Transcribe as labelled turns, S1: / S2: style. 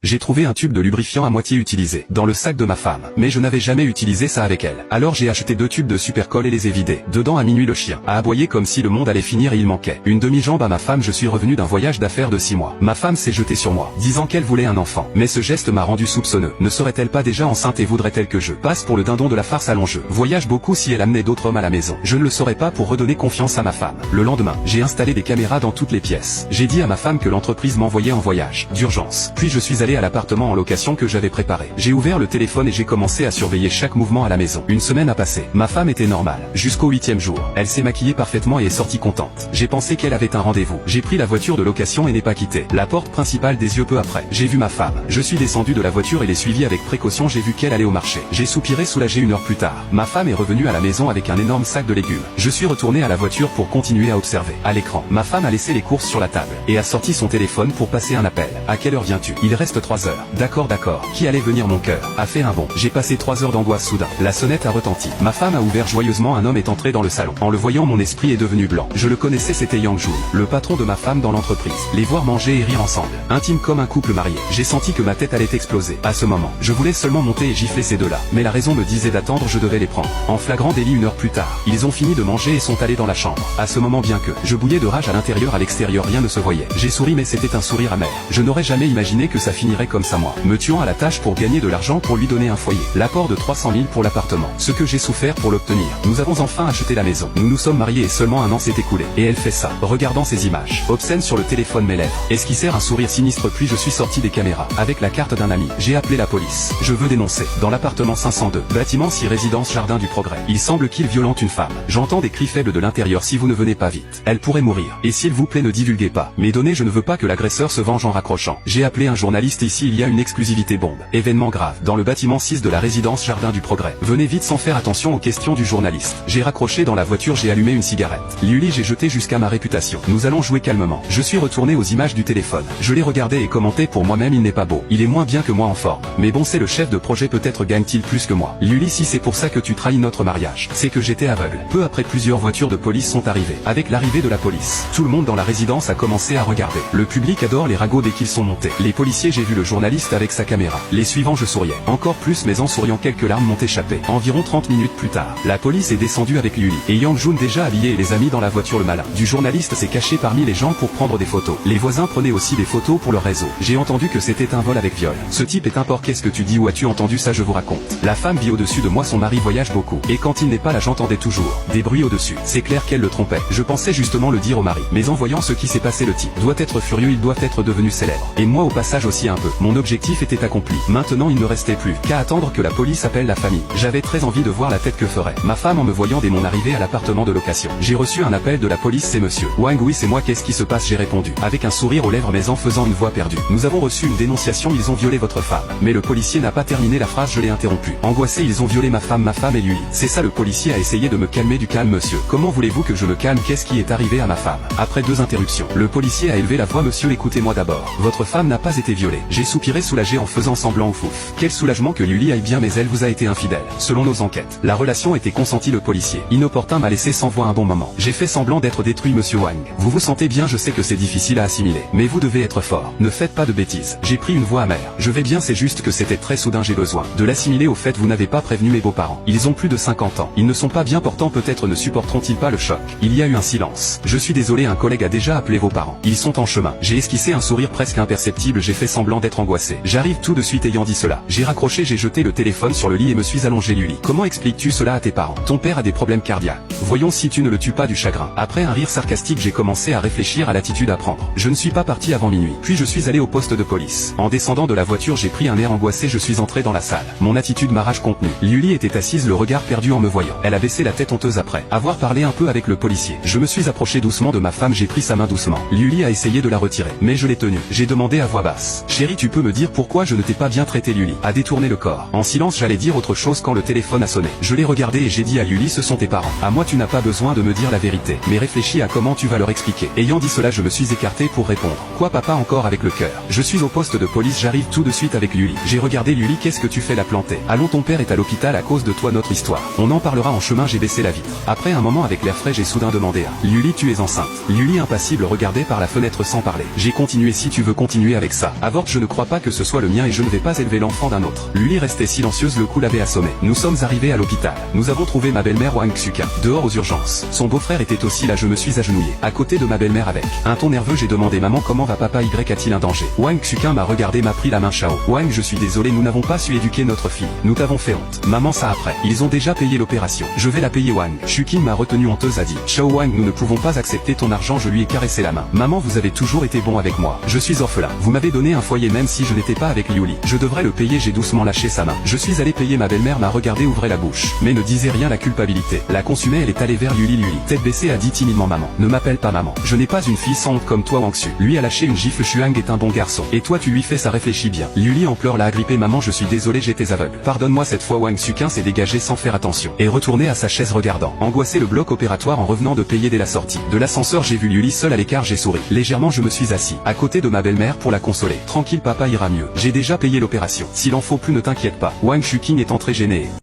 S1: J'ai trouvé un tube de lubrifiant à moitié utilisé dans le sac de ma femme, mais je n'avais jamais utilisé ça avec elle. Alors j'ai acheté 2 tubes de Supercolle et les ai vidés. Dedans à minuit le chien a aboyé comme si le monde allait finir et il manquait une demi-jambe à ma femme. Je suis revenu d'un voyage d'affaires de 6 mois. Ma femme s'est jetée sur moi, disant qu'elle voulait un enfant. Mais ce geste m'a rendu soupçonneux. Ne serait-elle pas déjà enceinte et voudrait-elle que je passe pour le dindon de la farce à l'enjeu? Voyage beaucoup si elle amenait d'autres hommes à la maison. Je ne le saurais pas pour redonner confiance à ma femme. Le lendemain, j'ai installé des caméras dans toutes les pièces. J'ai dit à ma femme que l'entreprise m'envoyait en voyage d'urgence. Puis je suis allé à l'appartement en location que j'avais préparé. J'ai ouvert le téléphone et j'ai commencé à surveiller chaque mouvement à la maison. Une semaine a passé. Ma femme était normale. Jusqu'au 8e jour. Elle s'est maquillée parfaitement et est sortie contente. J'ai pensé qu'elle avait un rendez-vous. J'ai pris la voiture de location et n'ai pas quitté la porte principale des yeux peu après. J'ai vu ma femme. Je suis descendu de la voiture et l'ai suivie avec précaution. J'ai vu qu'elle allait au marché. J'ai soupiré soulagé. 1 heure plus tard. Ma femme est revenue à la maison avec un énorme sac de légumes. Je suis retourné à la voiture pour continuer à observer. À l'écran, ma femme a laissé les courses sur la table et a sorti son téléphone pour passer un appel. À quelle heure viens-tu? Il reste 3 heures. D'accord. Qui allait venir? Mon cœur a fait un bond. J'ai passé 3 heures d'angoisse soudain. La sonnette a retenti. Ma femme a ouvert joyeusement. Un homme est entré dans le salon. En le voyant, mon esprit est devenu blanc. Je le connaissais, c'était Yang Jun, le patron de ma femme dans l'entreprise. Les voir manger et rire ensemble, intime comme un couple marié. J'ai senti que ma tête allait exploser. À ce moment, je voulais seulement monter et gifler ces deux-là. Mais la raison me disait d'attendre, je devais les prendre. En flagrant délit 1 heure plus tard, ils ont fini de manger et sont allés dans la chambre. À ce moment, bien que je bouillais de rage à l'intérieur, à l'extérieur, rien ne se voyait. J'ai souri mais c'était un sourire amer. Je n'aurais jamais imaginé que ça finirait comme ça, moi me tuant à la tâche pour gagner de l'argent pour lui donner un foyer. L'apport de 300 000 pour l'appartement. Ce que j'ai souffert pour l'obtenir. Nous avons enfin acheté la maison. Nous nous sommes mariés et seulement 1 an s'est écoulé. Et elle fait ça, regardant ces images obscènes sur le téléphone, mes lèvres esquissèrent un sourire sinistre. Puis je suis sorti des caméras. Avec la carte d'un ami, j'ai appelé la police. Je veux dénoncer. Dans l'appartement 502, bâtiment 6 résidence Jardin du Progrès. Il semble qu'il violente une femme. J'entends des cris faibles de l'intérieur. Si vous ne venez pas vite, elle pourrait mourir. Et s'il vous plaît, ne divulguez pas mes données. Je ne veux pas que l'agresseur se venge en raccrochant. J'ai appelé un journaliste. Ici il y a une exclusivité bombe. Événement grave dans le bâtiment 6 de la résidence Jardin du Progrès. Venez vite sans faire attention aux questions du journaliste. J'ai raccroché dans la voiture, j'ai allumé une cigarette. Liuli, j'ai jeté jusqu'à ma réputation. Nous allons jouer calmement. Je suis retourné aux images du téléphone. Je les regardais et commentais pour moi-même. Il n'est pas beau. Il est moins bien que moi en forme. Mais bon, c'est le chef de projet, peut-être gagne-t-il plus que moi. Liuli, si c'est pour ça que tu trahis notre mariage, c'est que j'étais aveugle. Peu après, plusieurs voitures de police sont arrivées. Avec l'arrivée de la police, tout le monde dans la résidence a commencé à regarder. Le public adore les ragots dès qu'ils sont montés. Les policiers, j'ai vu le journaliste avec sa caméra. Les suivants, je souriais. Encore plus, mais en souriant, quelques larmes m'ont échappé. Environ 30 minutes plus tard, la police est descendue avec Liuli et Yang Jun déjà habillé et les amis dans la voiture. Le malin du journaliste s'est caché parmi les gens pour prendre des photos. Les voisins prenaient aussi des photos pour leur réseau. J'ai entendu que c'était un vol avec viol. Ce type est un porc. Qu'est-ce que tu dis? Où as-tu entendu ça? Je vous raconte. La femme vit au-dessus de moi. Son mari voyage beaucoup. Et quand il n'est pas là, j'entendais toujours des bruits au-dessus. C'est clair qu'elle le trompait. Je pensais justement le dire au mari. Mais en voyant ce qui s'est passé, le type doit être furieux. Il doit être devenu célèbre. Et moi au passage aussi un peu. Mon objectif était accompli. Maintenant il ne restait plus qu'à attendre que la police appelle la famille. J'avais très envie de voir la tête que ferait ma femme en me voyant dès mon arrivée à l'appartement de location. J'ai reçu un appel de la police. C'est monsieur Wang. Oui, c'est moi. Qu'est-ce qui se passe? J'ai répondu avec un sourire aux lèvres mais en faisant une voix perdue. Nous avons reçu une dénonciation. Ils ont violé votre femme. Mais le policier n'a pas terminé la phrase. Je l'ai interrompu. Angoissé, ils ont violé ma femme et lui. C'est ça. Le policier a essayé de me calmer. Du calme, monsieur. Comment voulez-vous que je me calme? Qu'est-ce qui est arrivé à ma femme? Après 2 interruptions, le policier a élevé la voix. Monsieur, écoutez-moi d'abord. Votre femme n'a pas été violée. J'ai soupiré soulagé en faisant semblant au fouf. Quel soulagement que Liuli aille bien, mais elle vous a été infidèle. Selon nos enquêtes, la relation était consentie. Le policier inopportun m'a laissé sans voix un bon moment. J'ai fait semblant d'être détruit. Monsieur Wang, vous vous sentez bien? Je sais que c'est difficile à assimiler, mais vous devez être fort. Ne faites pas de bêtises. J'ai pris une voix amère. Je vais bien, c'est juste que c'était très soudain. J'ai besoin de l'assimiler. Au fait, vous n'avez pas prévenu mes beaux-parents. Ils ont plus de 50 ans. Ils ne sont pas bien portants. Peut-être ne supporteront-ils pas le choc. Il y a eu un silence. Je suis désolé, un collègue a déjà appelé vos parents. Ils sont en chemin. J'ai esquissé un sourire presque imperceptible. J'ai fait semblant d'être angoissé. J'arrive tout de suite. Ayant dit cela, j'ai raccroché, j'ai jeté le téléphone sur le lit et me suis allongé. Liuli, comment expliques-tu cela à tes parents? Ton père a des problèmes cardiaques. Voyons si tu ne le tues pas du chagrin. Après un rire sarcastique, j'ai commencé à réfléchir à l'attitude à prendre. Je ne suis pas parti avant minuit. Puis je suis allé au poste de police. En descendant de la voiture, j'ai pris un air angoissé. Je suis entré dans la salle. Mon attitude, ma rage contenue. Liuli était assise, le regard perdu en me voyant. Elle a baissé la tête honteuse après avoir parlé un peu avec le policier. Je me suis approché doucement de ma femme. J'ai pris sa main doucement. Liuli a essayé de la retirer, mais je l'ai tenue. J'ai demandé à voix basse. Chérie, tu peux me dire pourquoi je ne t'ai pas bien traité? Liuli a détourné le corps. En silence, j'allais dire autre chose quand le téléphone a sonné. Je l'ai regardé et j'ai dit à Liuli, ce sont tes parents. À moi, tu n'as pas besoin de me dire la vérité, mais réfléchis à comment tu vas leur expliquer. Ayant dit cela, je me suis écarté pour répondre. Quoi, papa? Encore avec le cœur. Je suis au poste de police, j'arrive tout tout de suite avec Luli. J'ai regardé Luli, qu'est-ce que tu fais la planter? Allons, ton père est à l'hôpital à cause de toi, notre histoire. On en parlera en chemin, j'ai baissé la vitre. Après un moment avec l'air frais, j'ai soudain demandé à Luli, tu es enceinte? Luli impassible regardait par la fenêtre sans parler. J'ai continué, si tu veux continuer avec ça. Avorte, je ne crois pas que ce soit le mien et je ne vais pas élever l'enfant d'un autre. Luli restait silencieuse, le coup l'avait assommée. Nous sommes arrivés à l'hôpital. Nous avons trouvé ma belle-mère Wang Xuqin dehors aux urgences. Son beau-frère était aussi là, je me suis agenouillé à côté de ma belle-mère avec un ton nerveux, j'ai demandé maman, comment va papa? A-t-il un danger? Wang Xuqin m'a regardé, m'a pris la main. Chao. Wang, je suis désolé, nous n'avons pas su éduquer notre fille. Nous t'avons fait honte. Maman, ça après. Ils ont déjà payé l'opération. Je vais la payer. Wang Xuqin m'a retenu honteuse, a dit. Chao Wang, nous ne pouvons pas accepter ton argent, je lui ai caressé la main. Maman, vous avez toujours été bon avec moi. Je suis orphelin. Vous m'avez donné un foyer même si je n'étais pas avec Liuli. Je devrais le payer, j'ai doucement lâché sa main. Je suis allé payer, ma belle-mère m'a regardé, ouvrait la bouche, mais ne disait rien, la culpabilité la consumait, elle est allée vers Liuli. Tête baissée, a dit timidement maman. Ne m'appelle pas maman. Je n'ai pas une fille sans honte comme toi. Wang Xu lui a lâché une gifle. Xuang est un bon garçon. Et toi tu lui fais ça, réfléchis bien. Liuli en pleurs l'a agrippé. Maman, je suis désolé, j'étais aveugle. Pardonne-moi cette fois. Wang Xuqin s'est dégagé sans faire attention et retourné à sa chaise regardant angoissé le bloc opératoire. En revenant de payer dès la sortie de l'ascenseur, j'ai vu Liuli seule à l'écart, j'ai souri. Légèrement, je me suis assis à côté de ma belle-mère pour la consoler. Tranquille papa, ira mieux. J'ai déjà payé l'opération. S'il en faut plus, ne t'inquiète pas. Wang Xuqin est entré gêné.